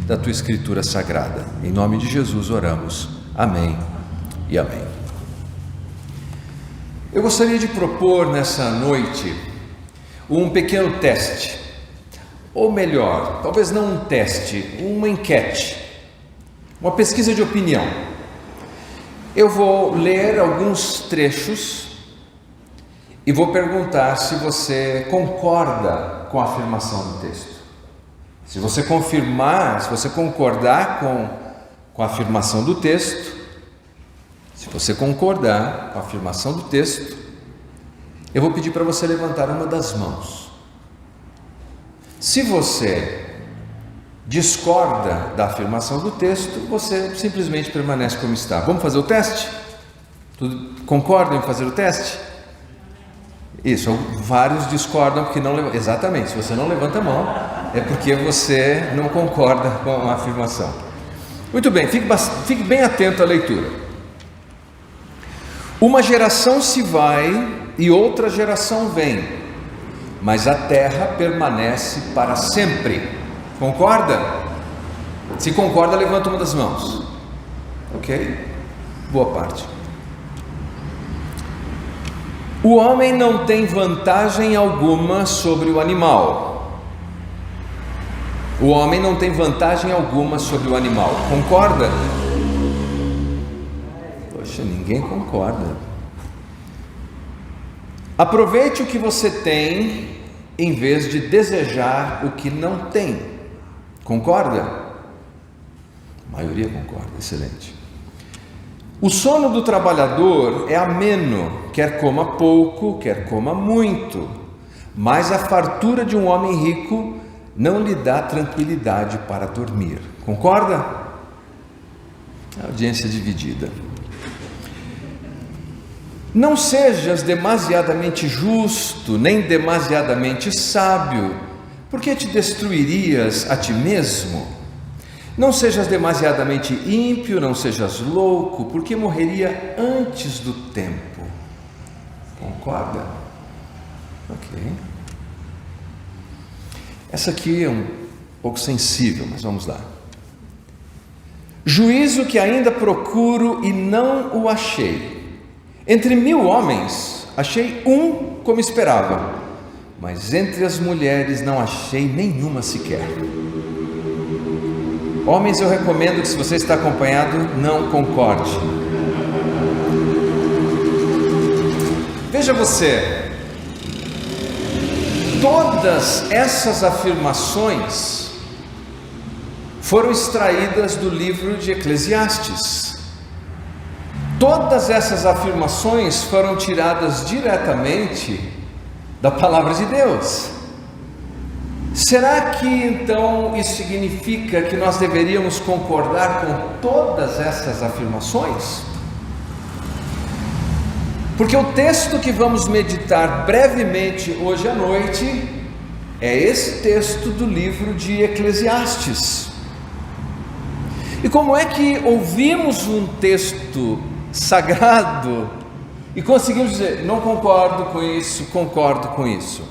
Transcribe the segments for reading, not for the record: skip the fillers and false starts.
da tua Escritura Sagrada. Em nome de Jesus oramos. Amém e amém. Eu gostaria de propor nessa noite um pequeno teste, ou melhor, talvez não um teste, uma enquete, uma pesquisa de opinião. Eu vou ler alguns trechos e vou perguntar se você concorda com a afirmação do texto. Se você confirmar, se você concordar com a afirmação do texto, se você concordar com a afirmação do texto, eu vou pedir para você levantar uma das mãos. Se você discorda da afirmação do texto, você simplesmente permanece como está. Vamos fazer o teste? Concordam em fazer o teste? Isso, vários discordam porque não levantam. Exatamente, se você não levanta a mão, é porque você não concorda com a afirmação. Muito bem, fique bem atento à leitura. Uma geração se vai e outra geração vem, mas a terra permanece para sempre. Concorda? Se concorda, levanta uma das mãos. Ok? Boa parte. O homem não tem vantagem alguma sobre o animal. O homem não tem vantagem alguma sobre o animal. Concorda? Poxa, ninguém concorda. Aproveite o que você tem em vez de desejar o que não tem. Concorda? A maioria concorda, excelente. O sono do trabalhador é ameno, quer coma pouco, quer coma muito, mas a fartura de um homem rico não lhe dá tranquilidade para dormir. Concorda? A audiência dividida. Não sejas demasiadamente justo, nem demasiadamente sábio, porque te destruirias a ti mesmo. Não sejas demasiadamente ímpio, não sejas louco, porque morreria antes do tempo. Concorda? Ok. Essa aqui é um pouco sensível, mas vamos lá. Juízo que ainda procuro e não o achei. Entre 1000 homens, achei um como esperava, mas entre as mulheres não achei nenhuma sequer. Homens, eu recomendo que, se você está acompanhado, não concorde. Veja você, todas essas afirmações foram extraídas do livro de Eclesiastes. Todas essas afirmações foram tiradas diretamente da palavra de Deus. Será que então isso significa que nós deveríamos concordar com todas essas afirmações? Porque o texto que vamos meditar brevemente hoje à noite é esse texto do livro de Eclesiastes. E como é que ouvimos um texto sagrado e conseguimos dizer, não concordo com isso, concordo com isso?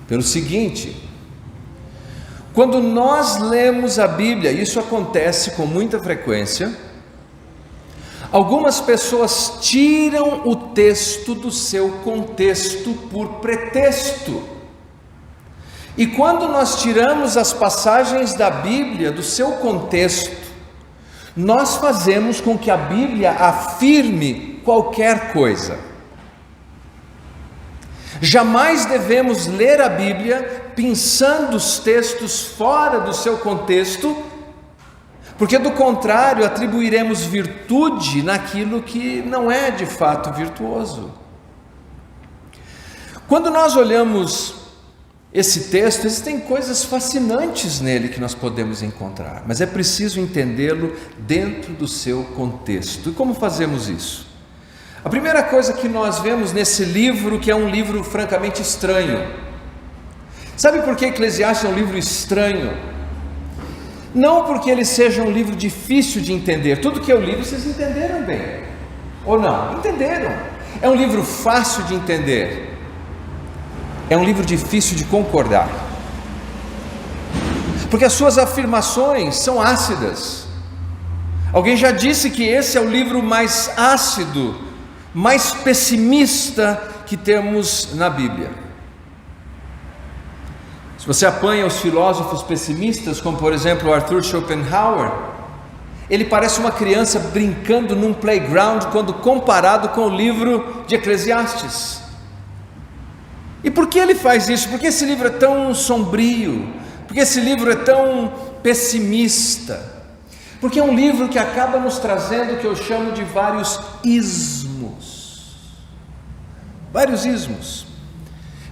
Pelo seguinte: quando nós lemos a Bíblia, isso acontece com muita frequência, algumas pessoas tiram o texto do seu contexto por pretexto. E quando nós tiramos as passagens da Bíblia do seu contexto, nós fazemos com que a Bíblia afirme qualquer coisa. Jamais devemos ler a Bíblia pensando os textos fora do seu contexto, porque do contrário atribuiremos virtude naquilo que não é de fato virtuoso. Quando nós olhamos esse texto, existem coisas fascinantes nele que nós podemos encontrar, mas é preciso entendê-lo dentro do seu contexto. E como fazemos isso? A primeira coisa que nós vemos nesse livro, que é um livro francamente estranho. Sabe por que Eclesiastes é um livro estranho? Não porque ele seja um livro difícil de entender. Tudo que eu li vocês entenderam bem, ou não? Entenderam? É um livro fácil de entender. É um livro difícil de concordar. porque as suas afirmações são ácidas. Alguém já disse que esse é o livro mais ácido, mais pessimista que temos na Bíblia. Se você apanha os filósofos pessimistas, como por exemplo Arthur Schopenhauer, ele parece uma criança brincando num playground quando comparado com o livro de Eclesiastes. E por que ele faz isso? Porque esse livro é tão sombrio? Porque esse livro é tão pessimista? Porque é um livro que acaba nos trazendo o que eu chamo de vários ismos. Vários ismos.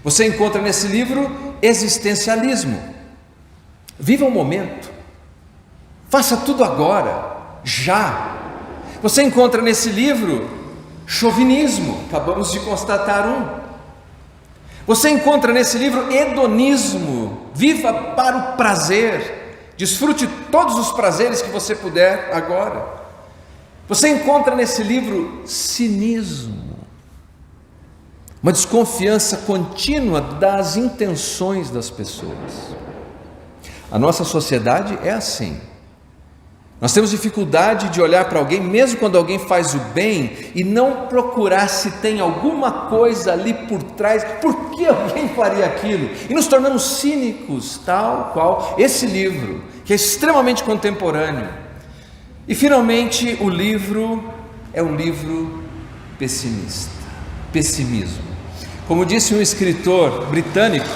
Você encontra nesse livro existencialismo. Viva o momento. Faça tudo agora, já. Você encontra nesse livro chauvinismo. Acabamos de constatar um. Você encontra nesse livro hedonismo. Viva para o prazer. Desfrute todos os prazeres que você puder agora. Você encontra nesse livro cinismo, uma desconfiança contínua das intenções das pessoas. A nossa sociedade é assim. Nós temos dificuldade de olhar para alguém, mesmo quando alguém faz o bem, e não procurar se tem alguma coisa ali por trás, por que alguém faria aquilo? E nos tornamos cínicos, tal qual esse livro, que é extremamente contemporâneo. E finalmente o livro é um livro pessimista, pessimismo. Como disse um escritor britânico,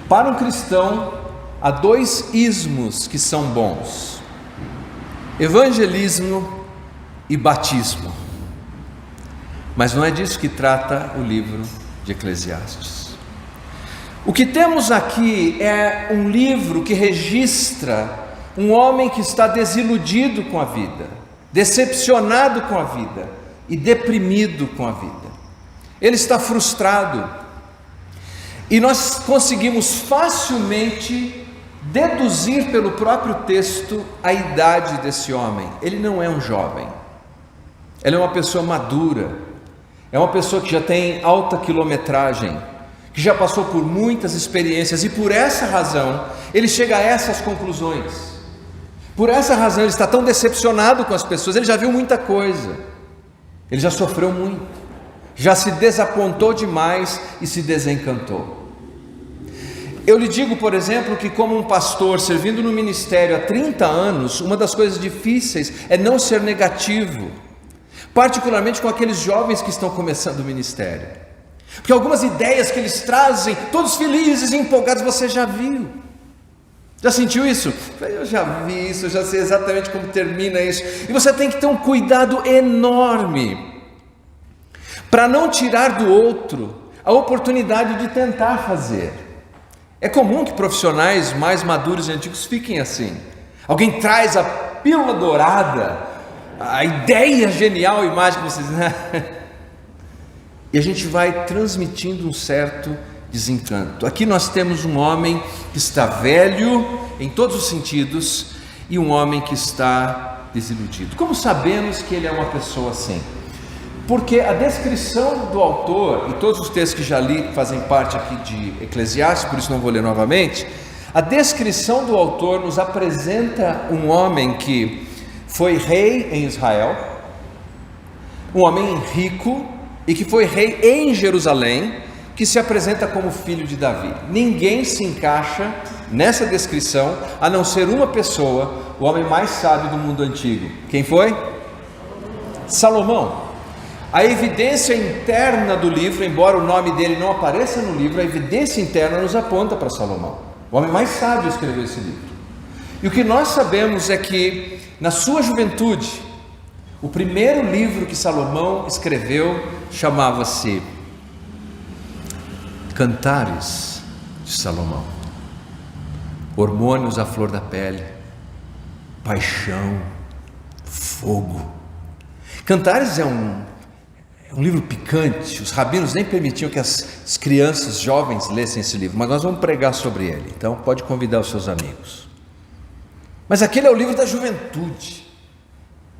para um cristão há dois ismos que são bons: evangelismo e batismo. Mas não é disso que trata o livro de Eclesiastes. O que temos aqui é um livro que registra um homem que está desiludido com a vida, decepcionado com a vida e deprimido com a vida. Ele está frustrado. E nós conseguimos facilmente deduzir pelo próprio texto a idade desse homem. Ele não é um jovem, ele é uma pessoa madura, é uma pessoa que já tem alta quilometragem, que já passou por muitas experiências, e por essa razão ele chega a essas conclusões. Por essa razão ele está tão decepcionado com as pessoas. Ele já viu muita coisa, ele já sofreu muito, já se desapontou demais e se desencantou. Eu lhe digo, por exemplo, que como um pastor servindo no ministério há 30 anos, uma das coisas difíceis é não ser negativo, particularmente com aqueles jovens que estão começando o ministério, porque algumas ideias que eles trazem, todos felizes e empolgados, você já viu. Já sentiu isso? Eu já vi isso, eu já sei exatamente como termina isso. E você tem que ter um cuidado enorme para não tirar do outro a oportunidade de tentar fazer. É comum que profissionais mais maduros e antigos fiquem assim. Alguém traz a pílula dourada, a ideia genial e mágica, vocês, e a gente vai transmitindo um certo desencanto. Aqui nós temos um homem que está velho em todos os sentidos e um homem que está desiludido. Como sabemos que ele é uma pessoa assim? Porque a descrição do autor, e todos os textos que já li fazem parte aqui de Eclesiastes, por isso não vou ler novamente. A descrição do autor nos apresenta um homem que foi rei em Israel, um homem rico e que foi rei em Jerusalém, que se apresenta como filho de Davi. Ninguém se encaixa nessa descrição, a não ser uma pessoa, o homem mais sábio do mundo antigo. Quem foi? Salomão. A evidência interna do livro, embora o nome dele não apareça no livro, a evidência interna nos aponta para Salomão. O homem mais sábio escreveu esse livro. E o que nós sabemos é que, na sua juventude, o primeiro livro que Salomão escreveu chamava-se Cantares de Salomão. Hormônios à flor da pele, paixão, fogo. Cantares é um livro picante. Os rabinos nem permitiam que as crianças jovens lessem esse livro, mas nós vamos pregar sobre ele, então pode convidar os seus amigos. Mas aquele é o livro da juventude.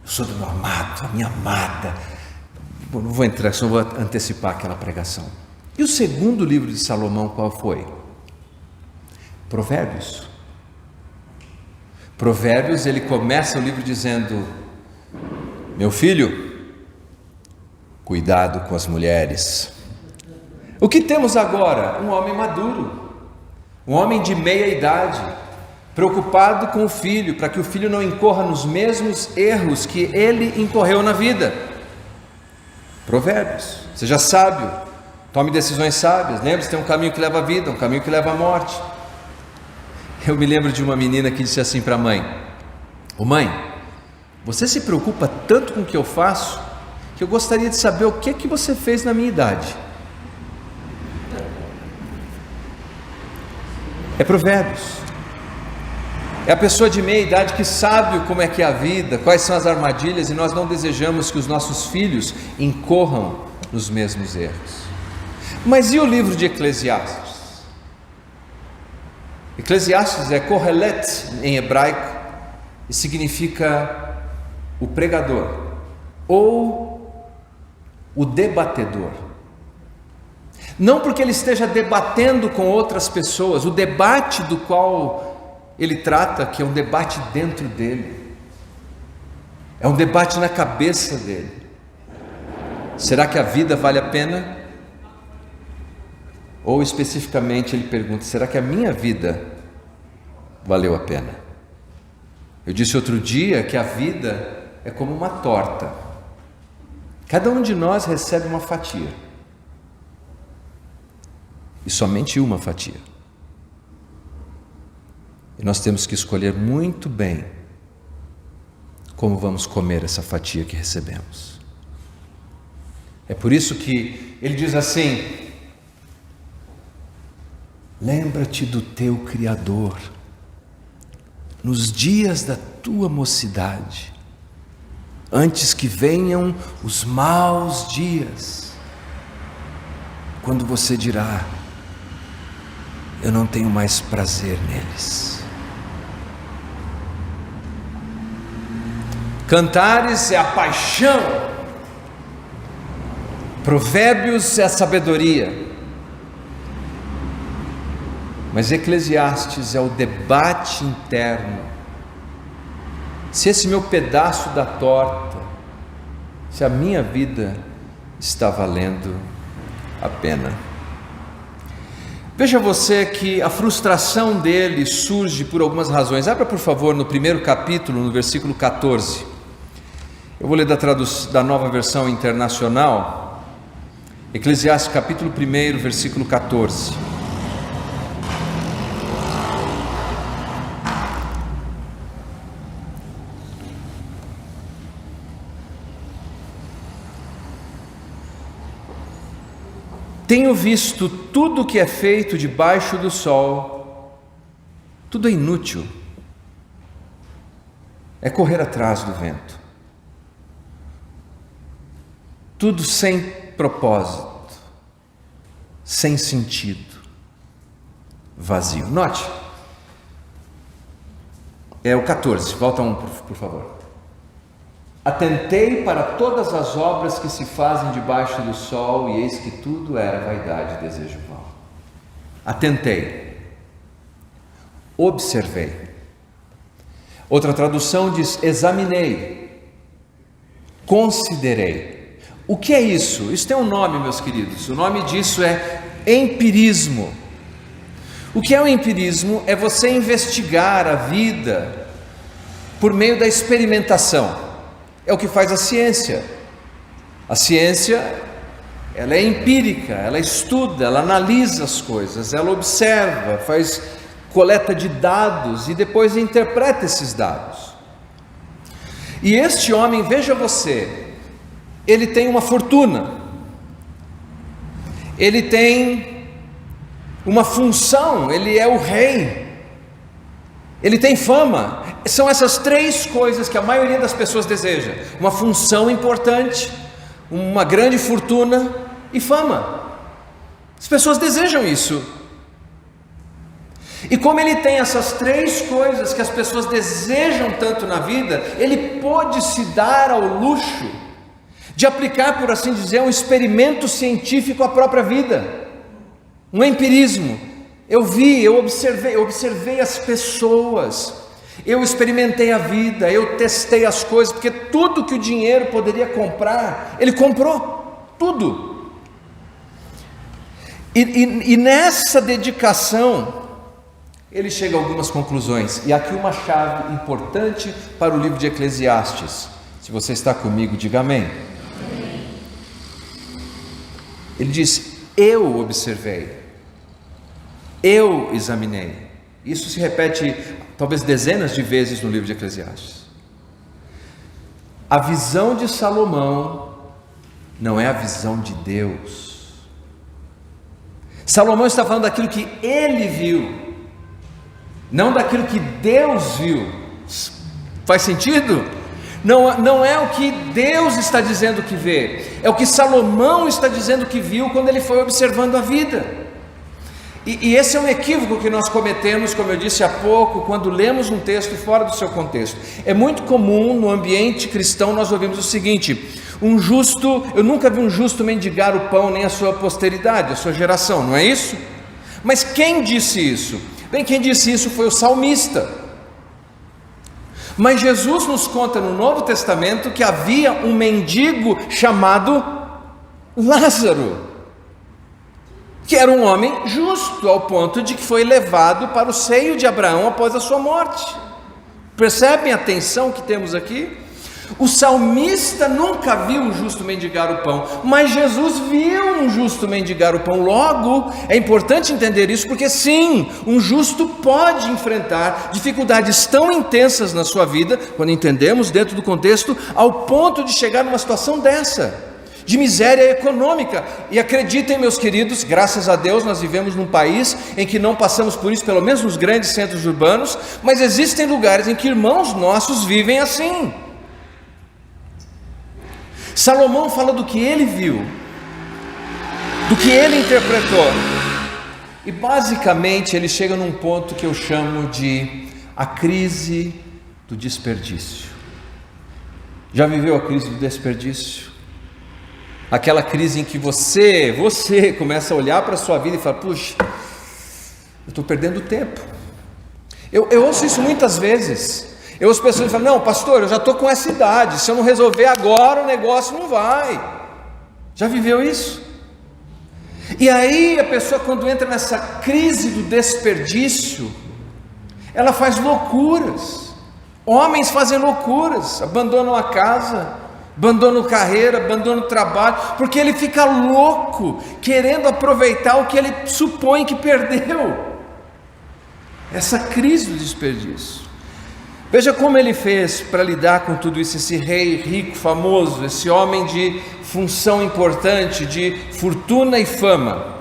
Eu sou do meu amado, a minha amada. Bom, não vou entrar, só vou antecipar aquela pregação. E o segundo livro de Salomão qual foi? Provérbios. Provérbios, ele começa o livro dizendo: meu filho, cuidado com as mulheres. O que temos agora? Um homem maduro, um homem de meia idade, preocupado com o filho, para que o filho não incorra nos mesmos erros que ele incorreu na vida. Provérbios, seja sábio, tome decisões sábias. Lembre-se, tem um caminho que leva à vida, um caminho que leva à morte. Eu me lembro de uma menina que disse assim para a mãe: ô mãe, você se preocupa tanto com o que eu faço, que eu gostaria de saber o que você fez na minha idade. É Provérbios. É a pessoa de meia idade que sabe como é que é a vida, quais são as armadilhas, e nós não desejamos que os nossos filhos incorram nos mesmos erros. Mas e o livro de Eclesiastes? Eclesiastes é Kohelet em hebraico e significa o pregador ou o debatedor. Não porque ele esteja debatendo com outras pessoas, o debate do qual ele trata, que é um debate dentro dele, é um debate na cabeça dele. Será que a vida vale a pena? Ou especificamente ele pergunta: será que a minha vida valeu a pena? Eu disse outro dia que a vida é como uma torta. Cada um de nós recebe uma fatia, e somente uma fatia. E nós temos que escolher muito bem como vamos comer essa fatia que recebemos. É por isso que ele diz assim: lembra-te do teu Criador nos dias da tua mocidade, antes que venham os maus dias, quando você dirá: eu não tenho mais prazer neles. Cantares é a paixão, Provérbios é a sabedoria, mas Eclesiastes é o debate interno. Se esse meu pedaço da torta, se a minha vida está valendo a pena. Veja você que a frustração dele surge por algumas razões. Abra por favor no primeiro capítulo, no versículo 14. Eu vou ler da Nova Versão Internacional, Eclesiastes capítulo 1, versículo 14. Tenho visto tudo que é feito debaixo do sol, tudo é inútil, é correr atrás do vento, tudo sem propósito, sem sentido, vazio. Note, é o 14, volta um por favor. Atentei para todas as obras que se fazem debaixo do sol, e eis que tudo era vaidade e desejo vão. Atentei, observei. Outra tradução diz: examinei, considerei. O que é isso? Isso tem um nome, meus queridos. O nome disso é empirismo. O que é o empirismo? É você investigar a vida por meio da experimentação. É o que faz a ciência. A ciência, ela é empírica, ela estuda, ela analisa as coisas, ela observa, faz coleta de dados e depois interpreta esses dados. E este homem, veja você, ele tem uma fortuna, ele tem uma função, ele é o rei, ele tem fama. São essas três coisas que a maioria das pessoas deseja: uma função importante, uma grande fortuna e fama. As pessoas desejam isso. E como ele tem essas três coisas que as pessoas desejam tanto na vida, ele pôde se dar ao luxo de aplicar, por assim dizer, um experimento científico à própria vida, um empirismo. Eu observei as pessoas, Eu experimentei a vida, eu testei as coisas, porque tudo que o dinheiro poderia comprar, ele comprou, tudo. E nessa dedicação, ele chega a algumas conclusões. E aqui uma chave importante para o livro de Eclesiastes. Se você está comigo, diga amém. Ele diz: eu observei, eu examinei. Isso se repete talvez dezenas de vezes no livro de Eclesiastes. A visão de Salomão não é a visão de Deus. Salomão está falando daquilo que ele viu, não daquilo que Deus viu. Faz sentido? Não é o que Deus está dizendo que vê, é o que Salomão está dizendo que viu quando ele foi observando a vida. E esse é um equívoco que nós cometemos, como eu disse há pouco, quando lemos um texto fora do seu contexto. É muito comum no ambiente cristão nós ouvimos o seguinte: eu nunca vi um justo mendigar o pão, nem a sua posteridade, a sua geração, não é isso? Mas quem disse isso? Bem, quem disse isso foi o salmista. Mas Jesus nos conta no Novo Testamento que havia um mendigo chamado Lázaro, que era um homem justo, ao ponto de que foi levado para o seio de Abraão após a sua morte. Percebem a tensão que temos aqui? O salmista nunca viu um justo mendigar o pão, mas Jesus viu um justo mendigar o pão. Logo, é importante entender isso, porque sim, um justo pode enfrentar dificuldades tão intensas na sua vida, quando entendemos dentro do contexto, ao ponto de chegar numa situação dessa, de miséria econômica. E acreditem, meus queridos, graças a Deus nós vivemos num país em que não passamos por isso, pelo menos nos grandes centros urbanos, mas existem lugares em que irmãos nossos vivem assim. Salomão fala do que ele viu, do que ele interpretou, e basicamente ele chega num ponto que eu chamo de a crise do desperdício. Já viveu a crise do desperdício? Aquela crise em que você começa a olhar para a sua vida e fala: puxa, eu estou perdendo tempo. Eu ouço isso muitas vezes. Eu ouço pessoas falando: não, pastor, eu já estou com essa idade, se eu não resolver agora o negócio não vai. Já viveu isso? E aí a pessoa, quando entra nessa crise do desperdício, ela faz loucuras. Homens fazem loucuras, abandonam a casa, abandonam carreira, abandonam trabalho, porque ele fica louco, querendo aproveitar o que ele supõe que perdeu. Essa crise do desperdício. Veja como ele fez para lidar com tudo isso, esse rei rico, famoso, esse homem de função importante, de fortuna e fama.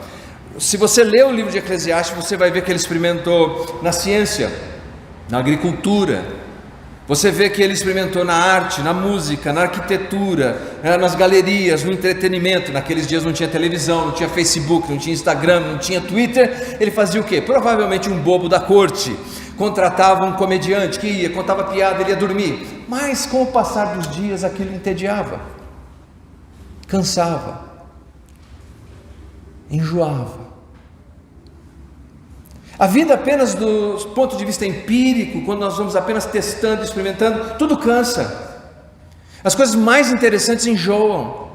Se você ler o livro de Eclesiastes, você vai ver que ele experimentou na ciência, na agricultura. Você vê que ele experimentou na arte, na música, na arquitetura, nas galerias, no entretenimento. Naqueles dias não tinha televisão, não tinha Facebook, não tinha Instagram, não tinha Twitter. Ele fazia o quê? Provavelmente um bobo da corte. Contratava um comediante que ia, contava piada, ele ia dormir. Mas com o passar dos dias aquilo entediava, cansava, enjoava. A vida apenas do ponto de vista empírico, quando nós vamos apenas testando, experimentando, tudo cansa. As coisas mais interessantes enjoam.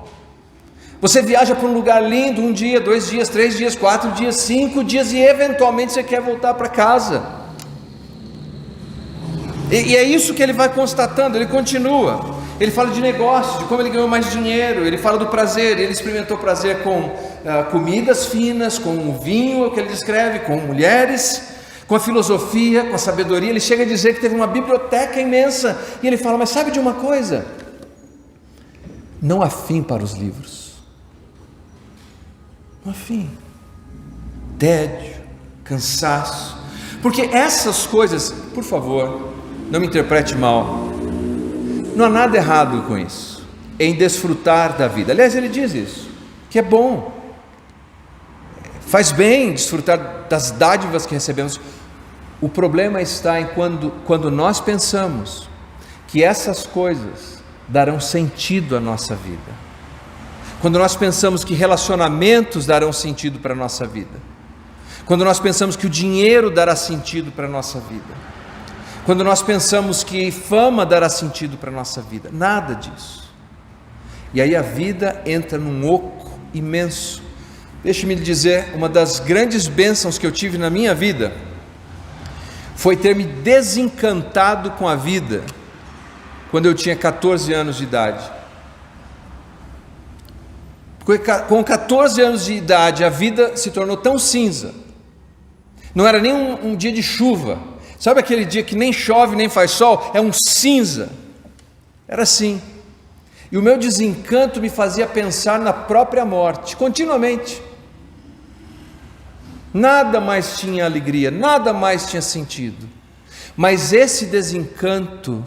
Você viaja para um lugar lindo, 1 dia, 2 dias, 3 dias, 4 dias, 5 dias, e eventualmente você quer voltar para casa. E é isso que ele vai constatando, ele continua. Ele fala de negócios, de como ele ganhou mais dinheiro, ele fala do prazer, ele experimentou prazer com comidas finas, com o vinho, é o que ele descreve, com mulheres, com a filosofia, com a sabedoria. Ele chega a dizer que teve uma biblioteca imensa, e ele fala: mas sabe de uma coisa? Não há fim para os livros. Não há fim. Tédio, cansaço, porque essas coisas, por favor, não me interprete mal, não há nada errado com isso, em desfrutar da vida. Aliás, ele diz isso, que é bom, faz bem desfrutar das dádivas que recebemos. O problema está em quando nós pensamos que essas coisas darão sentido à nossa vida, quando nós pensamos que relacionamentos darão sentido para a nossa vida, quando nós pensamos que o dinheiro dará sentido para a nossa vida. quando nós pensamos que fama dará sentido para a nossa vida. Nada disso. E aí a vida entra num oco imenso. Deixe-me lhe dizer, uma das grandes bênçãos que eu tive na minha vida foi ter me desencantado com a vida quando eu tinha 14 anos de idade. Com 14 anos de idade a vida se tornou tão cinza. Não era nem um dia de chuva. Sabe aquele dia que nem chove nem faz sol? É um cinza. Era assim. E o meu desencanto me fazia pensar na própria morte, continuamente. Nada mais tinha alegria, nada mais tinha sentido. Mas esse desencanto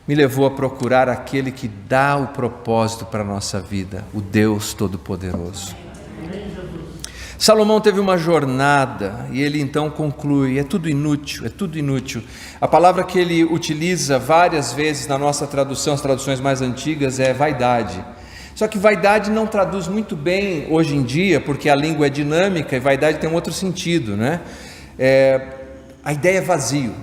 me levou a procurar aquele que dá o propósito para a nossa vida, o Deus Todo-Poderoso. Salomão teve uma jornada e ele então conclui: é tudo inútil, é tudo inútil. A palavra que ele utiliza várias vezes na nossa tradução, as traduções mais antigas, é vaidade. Só que vaidade não traduz muito bem hoje em dia, porque a língua é dinâmica e vaidade tem um outro sentido, né? A ideia é vazio.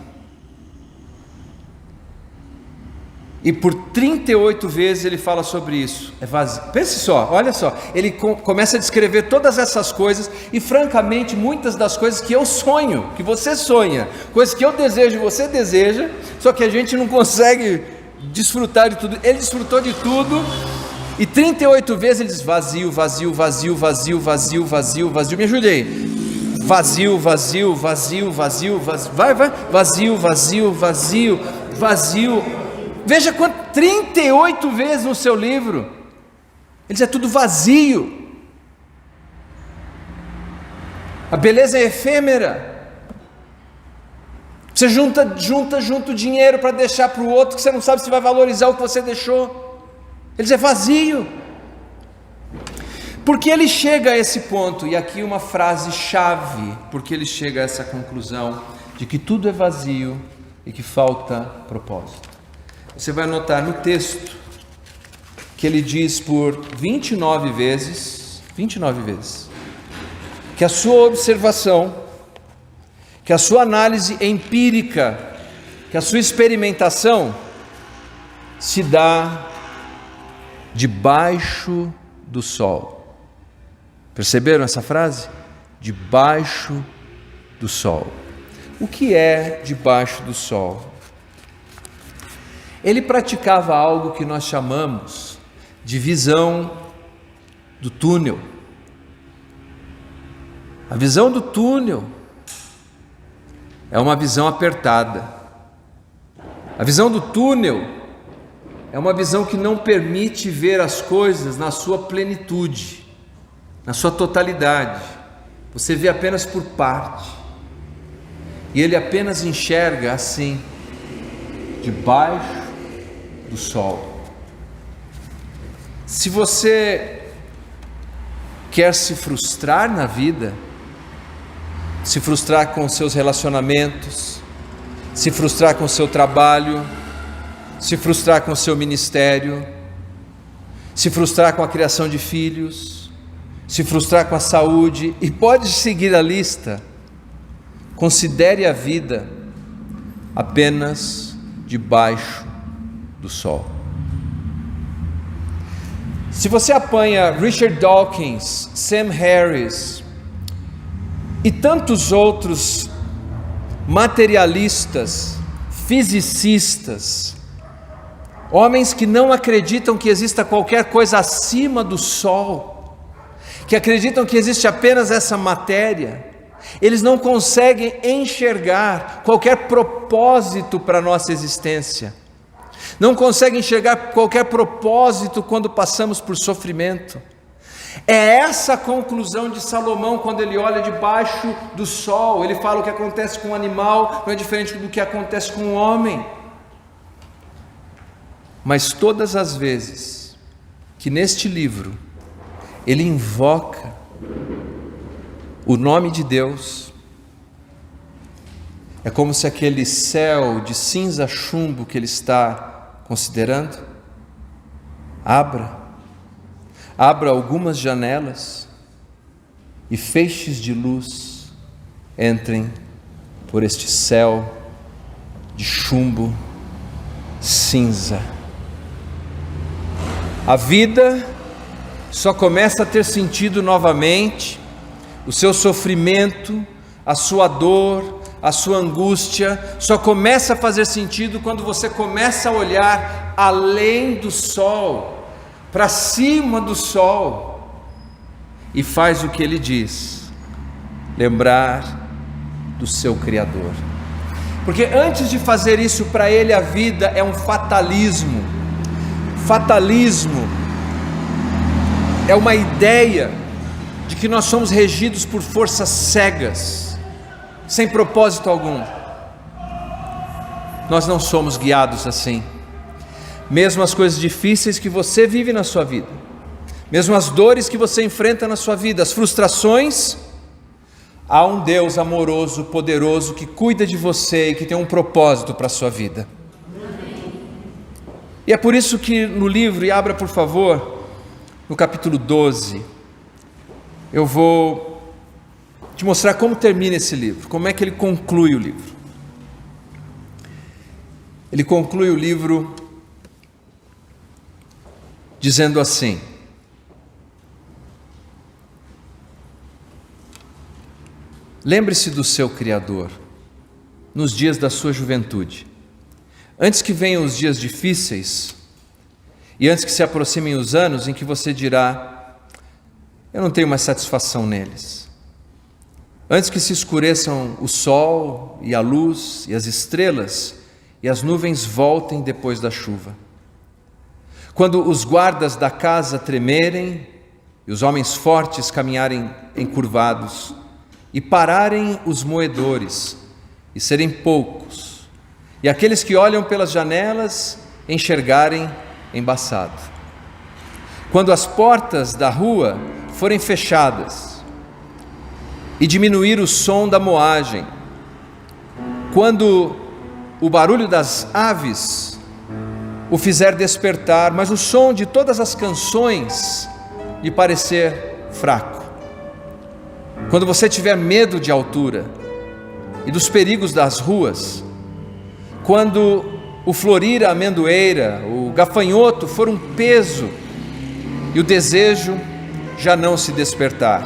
E por 38 vezes ele fala sobre isso, é vazio. Pense só, olha só, ele começa a descrever todas essas coisas, e francamente muitas das coisas que eu sonho, que você sonha, coisas que eu desejo, você deseja, só que a gente não consegue desfrutar de tudo. Ele desfrutou de tudo, e 38 vezes ele diz vazio, vazio, vazio, vazio, vazio, vazio, vazio. Me ajude aí. Vazio, vazio, vazio, vazio, vazio, vai, vazio, vazio, vazio, vazio. Veja quanto, 38 vezes no seu livro, ele diz: é tudo vazio, a beleza é efêmera, você junta dinheiro para deixar para o outro, que você não sabe se vai valorizar o que você deixou. Ele diz: é vazio. Porque ele chega a esse ponto, e aqui uma frase chave, porque ele chega a essa conclusão de que tudo é vazio e que falta propósito. Você vai notar no texto que ele diz por 29 vezes, que a sua observação, que a sua análise empírica, que a sua experimentação se dá debaixo do sol. Perceberam essa frase? Debaixo do sol. O que é debaixo do sol? Ele praticava algo que nós chamamos de visão do túnel. A visão do túnel é uma visão apertada. A visão do túnel é uma visão que não permite ver as coisas na sua plenitude, na sua totalidade. Você vê apenas por parte. E ele apenas enxerga assim, debaixo do sol. Se você quer se frustrar na vida, se frustrar com seus relacionamentos, se frustrar com o seu trabalho, se frustrar com o seu ministério, se frustrar com a criação de filhos, se frustrar com a saúde, e pode seguir a lista, considere a vida apenas debaixo do sol. Se você apanha Richard Dawkins, Sam Harris e tantos outros materialistas, fisicistas, homens que não acreditam que exista qualquer coisa acima do sol, que acreditam que existe apenas essa matéria, eles não conseguem enxergar qualquer propósito para a nossa existência. Não conseguem enxergar qualquer propósito quando passamos por sofrimento. É essa a conclusão de Salomão quando ele olha debaixo do sol. Ele fala: o que acontece com o animal não é diferente do que acontece com o homem. Mas todas as vezes que neste livro ele invoca o nome de Deus, é como se aquele céu de cinza chumbo que ele está considerando, abra algumas janelas e feixes de luz entrem por este céu de chumbo, cinza. A vida só começa a ter sentido novamente, o seu sofrimento, a sua dor, a sua angústia, só começa a fazer sentido quando você começa a olhar além do sol, para cima do sol, e faz o que ele diz: lembrar do seu Criador. Porque antes de fazer isso, para ele a vida é um fatalismo. Fatalismo é uma ideia de que nós somos regidos por forças cegas, sem propósito algum. Nós não somos guiados assim. Mesmo as coisas difíceis que você vive na sua vida, mesmo as dores que você enfrenta na sua vida, as frustrações, há um Deus amoroso, poderoso, que cuida de você e que tem um propósito para a sua vida. E é por isso que no livro, e abra por favor, no capítulo 12, eu vou te mostrar como termina esse livro, como é que ele conclui o livro. Ele conclui o livro dizendo assim: lembre-se do seu Criador nos dias da sua juventude, antes que venham os dias difíceis e antes que se aproximem os anos em que você dirá: eu não tenho mais satisfação neles. Antes que se escureçam o sol e a luz e as estrelas e as nuvens voltem depois da chuva. Quando os guardas da casa tremerem e os homens fortes caminharem encurvados e pararem os moedores e serem poucos, e aqueles que olham pelas janelas enxergarem embaçado. Quando as portas da rua forem fechadas e diminuir o som da moagem, quando o barulho das aves o fizer despertar, mas o som de todas as canções lhe parecer fraco, quando você tiver medo de altura e dos perigos das ruas, quando o florir a amendoeira, o gafanhoto for um peso e o desejo já não se despertar,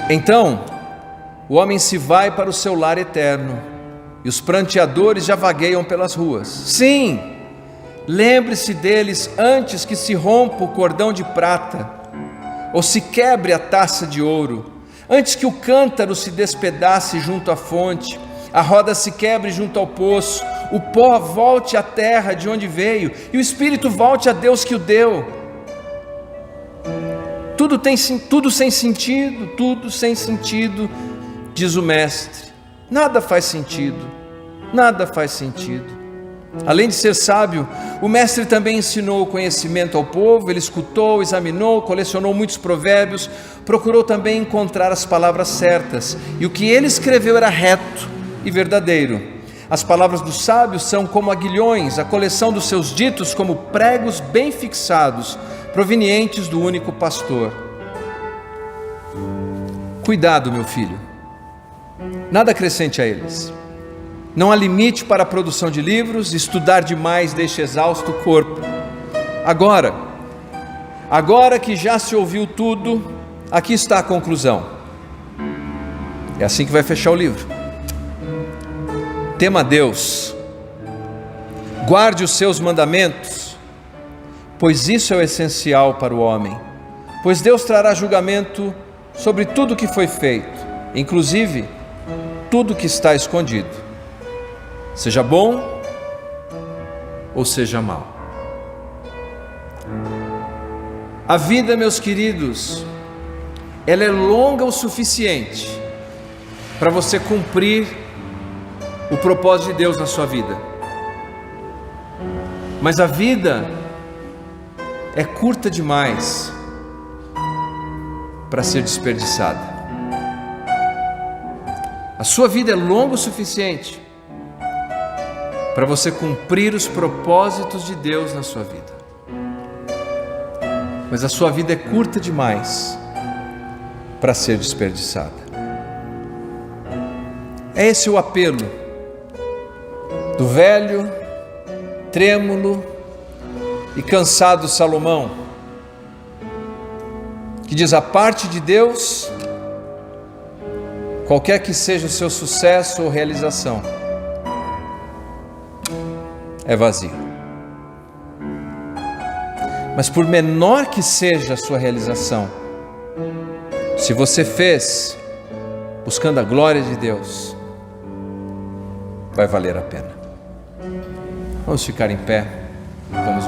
então o homem se vai para o seu lar eterno e os pranteadores já vagueiam pelas ruas. Sim, lembre-se deles antes que se rompa o cordão de prata ou se quebre a taça de ouro, antes que o cântaro se despedace junto à fonte, a roda se quebre junto ao poço, o pó volte à terra de onde veio e o espírito volte a Deus que o deu. Tudo sem sentido, diz o mestre. Nada faz sentido. Além de ser sábio, o mestre também ensinou o conhecimento ao povo. Ele escutou, examinou, colecionou muitos provérbios, procurou também encontrar as palavras certas, e o que ele escreveu era reto e verdadeiro. As palavras dos sábios são como aguilhões, a coleção dos seus ditos como pregos bem fixados, provenientes do único pastor. Cuidado, meu filho, nada acrescente a eles. Não há limite para a produção de livros, estudar demais deixa exausto o corpo. Agora que já se ouviu tudo, aqui está a conclusão. É assim que vai fechar o livro. Tema a Deus, guarde os seus mandamentos, pois isso é o essencial para o homem, pois Deus trará julgamento sobre tudo que foi feito, inclusive tudo que está escondido, seja bom ou seja mal. A vida, meus queridos, ela é longa o suficiente para você cumprir o propósito de Deus na sua vida, mas a vida é curta demais para ser desperdiçada. A sua vida é longa o suficiente para você cumprir os propósitos de Deus na sua vida, mas a sua vida é curta demais para ser desperdiçada. É esse o apelo do velho, trêmulo e cansado Salomão, que diz: a parte de Deus, qualquer que seja o seu sucesso ou realização, é vazio. Mas por menor que seja a sua realização, se você fez buscando a glória de Deus, vai valer a pena. Vamos ficar em pé, vamos